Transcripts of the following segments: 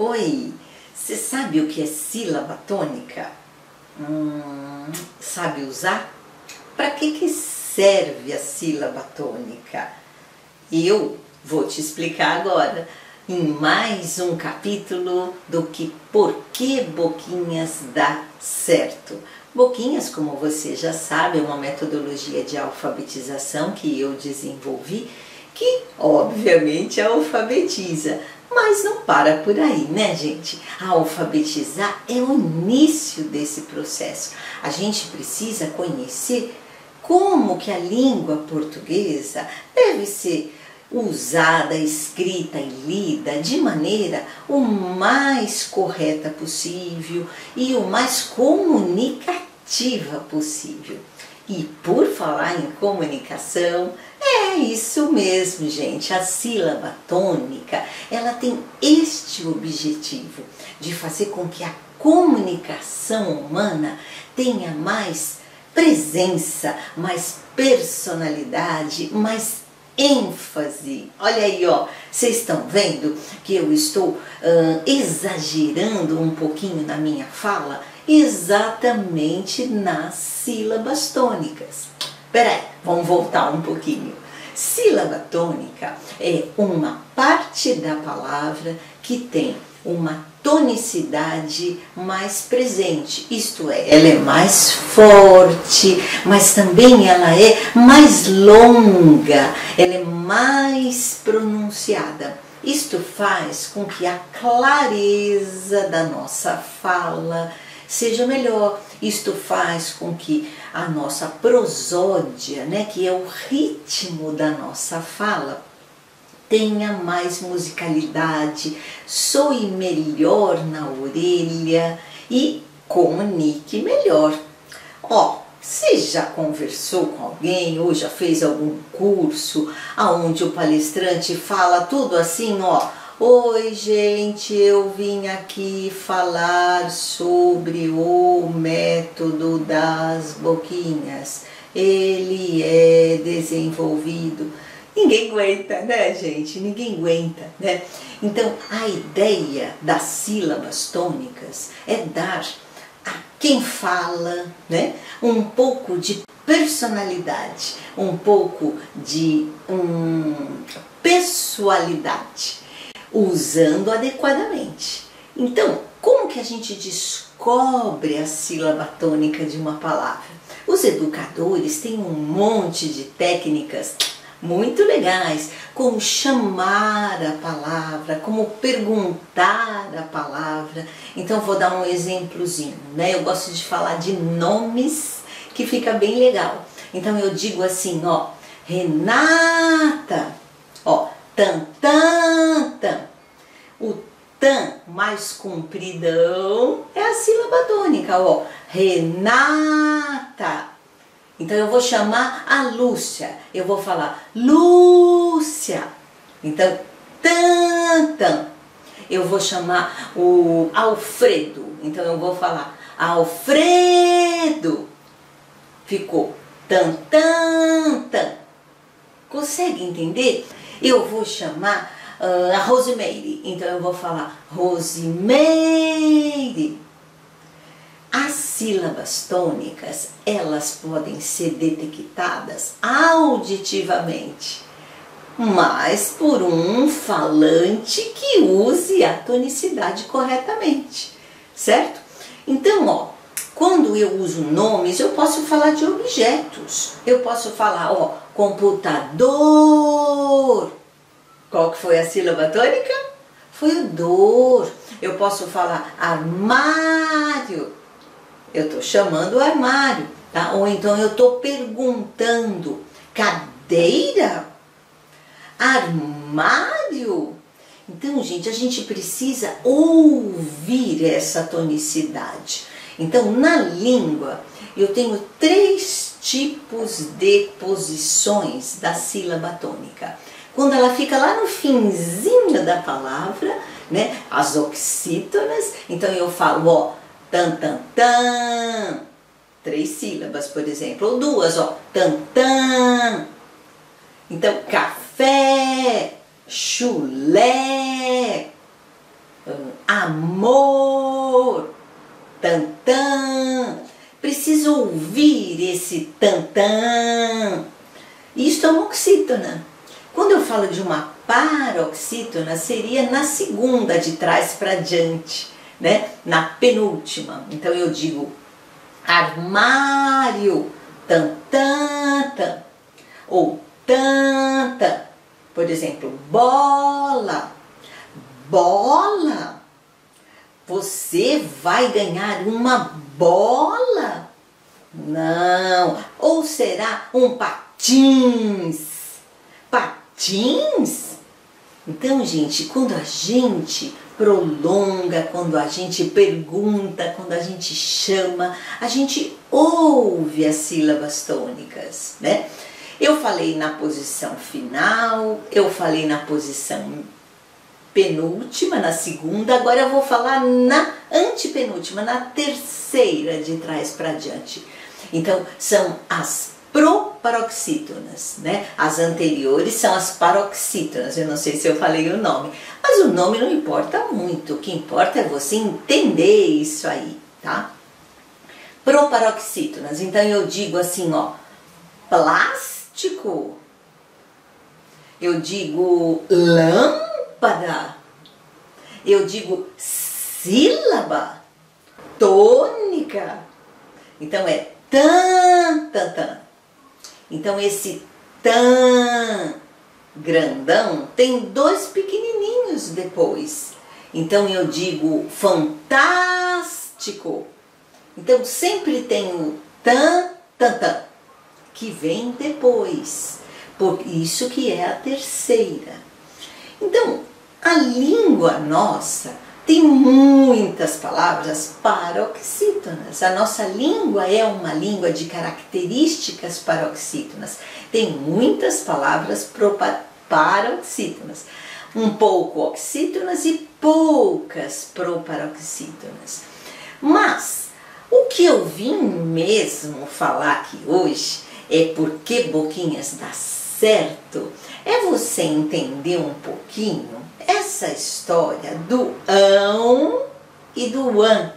Oi, você sabe o que é sílaba tônica? Sabe usar? Para que serve a sílaba tônica? Eu vou te explicar agora, em mais um capítulo do que Por que Boquinhas dá certo. Boquinhas, como você já sabe, é uma metodologia de alfabetização que eu desenvolvi, que obviamente alfabetiza, mas não para por aí, né, gente? Alfabetizar é o início desse processo. A gente precisa conhecer como que a língua portuguesa deve ser usada, escrita e lida de maneira o mais correta possível e o mais comunicativa possível. E por falar em comunicação, é isso mesmo, gente. A sílaba tônica, ela tem este objetivo de fazer com que a comunicação humana tenha mais presença, mais personalidade, mais ênfase. Olha aí, ó, vocês estão vendo que eu estou exagerando um pouquinho na minha fala, exatamente nas sílabas tônicas. Peraí, vamos voltar um pouquinho. Sílaba tônica é uma parte da palavra que tem uma tonicidade mais presente, isto é, ela é mais forte, mas também ela é mais longa, ela é mais pronunciada. Isto faz com que a clareza da nossa fala seja melhor. Isto faz com que a nossa prosódia, né, que é o ritmo da nossa fala, tenha mais musicalidade, soe melhor na orelha e comunique melhor. Ó, você já conversou com alguém ou já fez algum curso onde o palestrante fala tudo assim, ó: oi, gente, eu vim aqui falar sobre o método das boquinhas. Ele é desenvolvido. Ninguém aguenta, né, gente? Ninguém aguenta, né? Então, a ideia das sílabas tônicas é dar a quem fala, né, um pouco de personalidade, um pouco de pessoalidade, usando adequadamente. Então, como que a gente descobre a sílaba tônica de uma palavra? Os educadores têm um monte de técnicas muito legais, como chamar a palavra, como perguntar a palavra. Então vou dar um exemplozinho, né? Eu gosto de falar de nomes que fica bem legal. Então eu digo assim, ó: Renata, ó, tan, tan, tan. O tan mais compridão é a sílaba tônica, ó, Renata. Então eu vou chamar a Lúcia, eu vou falar Lúcia. Então, tan, tan. Eu vou chamar o Alfredo, então eu vou falar Alfredo. Ficou tan, tan, tan. Consegue entender? Eu vou chamar a Rosimeire, então eu vou falar Rosimeire. As sílabas tônicas, elas podem ser detectadas auditivamente, mas por um falante que use a tonicidade corretamente, certo? Então, ó, quando eu uso nomes, eu posso falar de objetos. Eu posso falar, ó, computador. Qual que foi a sílaba tônica? Foi o dor. Eu posso falar armário. Eu estou chamando o armário, tá? Ou então eu estou perguntando: cadeira? Armário? Então, gente, a gente precisa ouvir essa tonicidade. Então, na língua, eu tenho 3 tipos de posições da sílaba tônica. Quando ela fica lá no finzinho da palavra, né? As oxítonas, então eu falo, ó, tan, tan, tan, 3 sílabas, por exemplo, ou 2, ó, tan, tan. Então, café, chulé, amor. Tantã. Preciso ouvir esse tantã. Isto é uma oxítona. Quando eu falo de uma paroxítona, seria na segunda, de trás para diante, né? Na penúltima. Então eu digo armário, tantã, ou tanta. Por exemplo, bola, bola. Você vai ganhar uma bola? Não. Ou será um patins? Patins? Então, gente, quando a gente prolonga, quando a gente pergunta, quando a gente chama, a gente ouve as sílabas tônicas, né? Eu falei na posição final, eu falei na posição penúltima, na segunda, agora eu vou falar na antepenúltima, na terceira, de trás para diante. Então, são as proparoxítonas, né? As anteriores são as paroxítonas, eu não sei se eu falei o nome, mas o nome não importa muito, o que importa é você entender isso aí, tá? Proparoxítonas, então eu digo assim, ó, plástico, eu digo lâmpada, eu digo sílaba, tônica, então é tan. Então esse tan grandão tem dois pequenininhos depois. Então eu digo fantástico. Então sempre tem o tan, que vem depois. Por isso que é a terceira. Então, a língua nossa tem muitas palavras paroxítonas. A nossa língua é uma língua de características paroxítonas. Tem muitas palavras paroxítonas. Um pouco oxítonas e poucas proparoxítonas. Mas, o que eu vim mesmo falar aqui hoje é porque Boquinhas dá certo, é você entender um pouquinho essa história do ão e do an,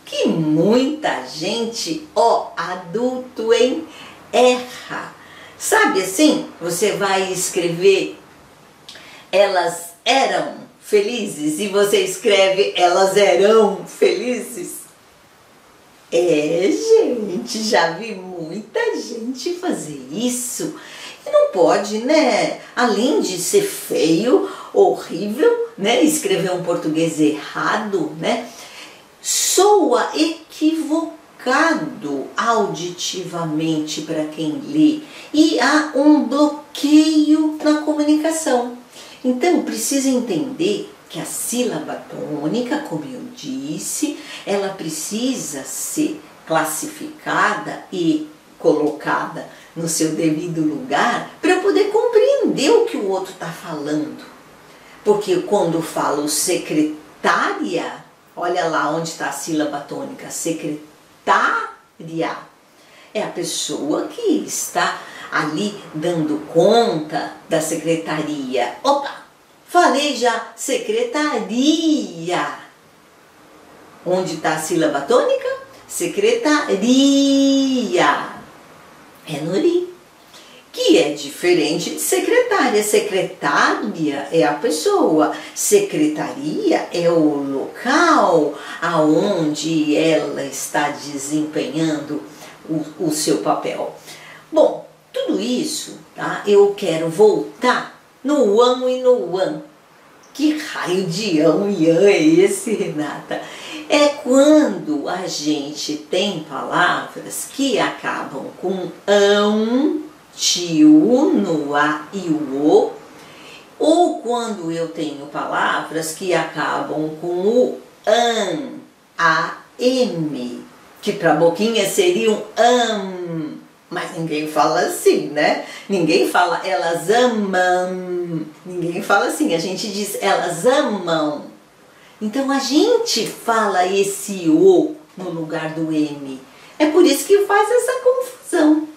que muita gente, ó, adulto, hein, erra. Sabe assim, você vai escrever elas eram felizes e você escreve elas eram felizes. É, gente, já vi muita gente fazer isso. E não pode, né? Além de ser feio, horrível, né? Escrever um português errado, né? Soa equivocado auditivamente para quem lê. E há um bloqueio na comunicação. Então, precisa entender que a sílaba tônica, como eu disse, ela precisa ser classificada e colocada no seu devido lugar para eu poder compreender o que o outro está falando. Porque quando eu falo secretária, olha lá onde está a sílaba tônica, secretária, é a pessoa que está ali dando conta da secretaria. Opa! Falei já, secretaria. Onde está a sílaba tônica? Secretaria. É no ri. Que é diferente de secretária. Secretária é a pessoa. Secretaria é o local aonde ela está desempenhando o seu papel. Bom, tudo isso, tá? Eu quero voltar no ão e no an. Que raio de ão e an é esse, Renata? É quando a gente tem palavras que acabam com ão, tio, no a e o o, ou quando eu tenho palavras que acabam com o an, a, m, que para Boquinha seriam mas ninguém fala assim, né? Ninguém fala elas amam, ninguém fala assim, a gente diz elas amam. Então a gente fala esse o no lugar do m. É por isso que faz essa confusão.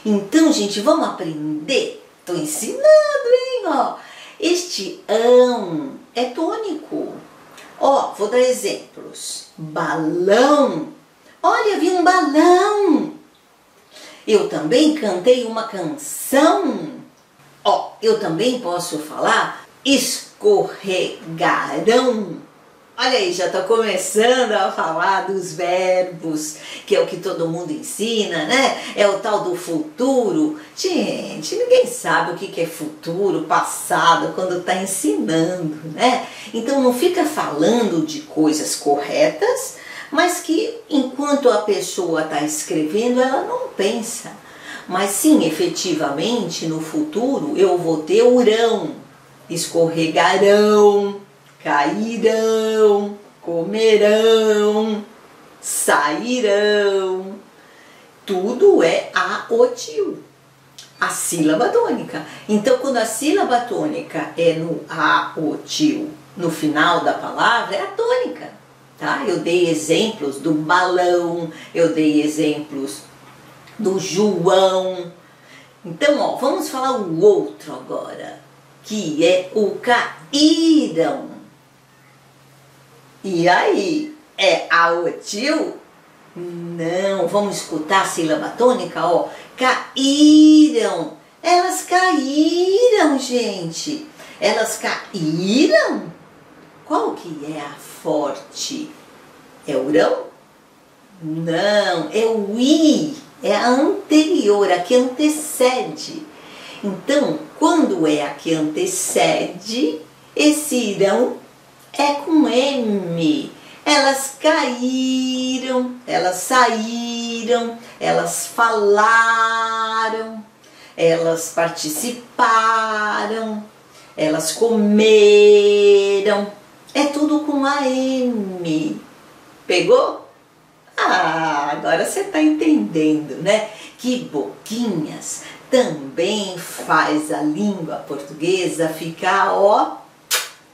Então, gente, vamos aprender? Tô ensinando, hein? Ó, este ão é tônico. Ó, vou dar exemplos. Balão. Olha, vi um balão. Eu também cantei uma canção. Ó, eu também posso falar escorregarão. Olha aí, já estou começando a falar dos verbos, que é o que todo mundo ensina, né? É o tal do futuro. Gente, ninguém sabe o que é futuro, passado, quando está ensinando, né? Então não fica falando de coisas corretas, mas que enquanto a pessoa está escrevendo, ela não pensa. Mas sim, efetivamente, no futuro eu vou ter urão, escorregarão, cairão, comerão, sairão. Tudo é aotil, a sílaba tônica. Então, quando a sílaba tônica é no aotil, no final da palavra, é a tônica. Tá? Eu dei exemplos do balão, eu dei exemplos do João. Então, ó, vamos falar o outro agora, que é o caíram. E aí, é aotil? Não, vamos escutar a sílaba tônica, ó. Caíram. Elas caíram, gente. Elas caíram. Qual que é a forte? É o urão? Não, é o i. É a anterior, a que antecede. Então, quando é a que antecede, esse irão é com M. Elas caíram, elas saíram, elas falaram, elas participaram, elas comeram. É tudo com a M. Pegou? Ah, agora você está entendendo, né? Que Boquinhas também faz a língua portuguesa ficar, ó,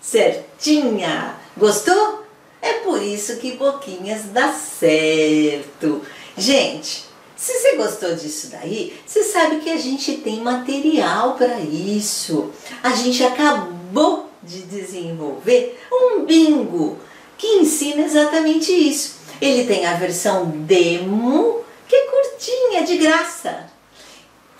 certinha. Gostou? É por isso que Boquinhas dá certo. Gente, se você gostou disso daí, você sabe que a gente tem material para isso. A gente acabou de desenvolver um bingo que ensina exatamente isso. Ele tem a versão demo, que é curtinha, de graça.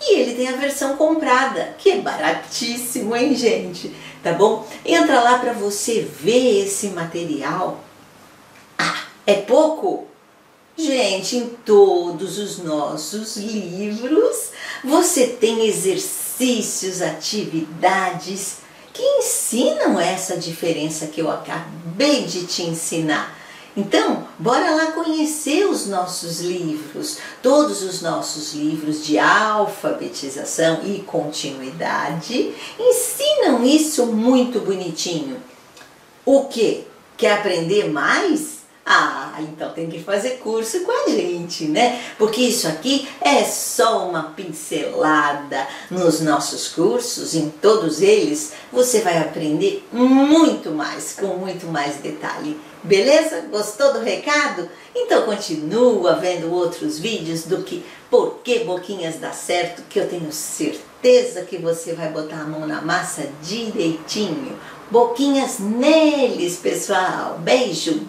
E ele tem a versão comprada, que é baratíssimo, hein, gente? Tá bom? Entra lá para você ver esse material. Ah, é pouco? Gente, em todos os nossos livros você tem exercícios, atividades que ensinam essa diferença que eu acabei de te ensinar. Então, bora lá conhecer os nossos livros. Todos os nossos livros de alfabetização e continuidade ensinam isso muito bonitinho. O quê? Quer aprender mais? Ah, então tem que fazer curso com a gente, né? Porque isso aqui é só uma pincelada. Nos nossos cursos, em todos eles, você vai aprender muito mais, com muito mais detalhe. Beleza? Gostou do recado? Então continua vendo outros vídeos do que Por que Boquinhas dá certo, que eu tenho certeza que você vai botar a mão na massa direitinho. Boquinhas neles, pessoal. Beijo!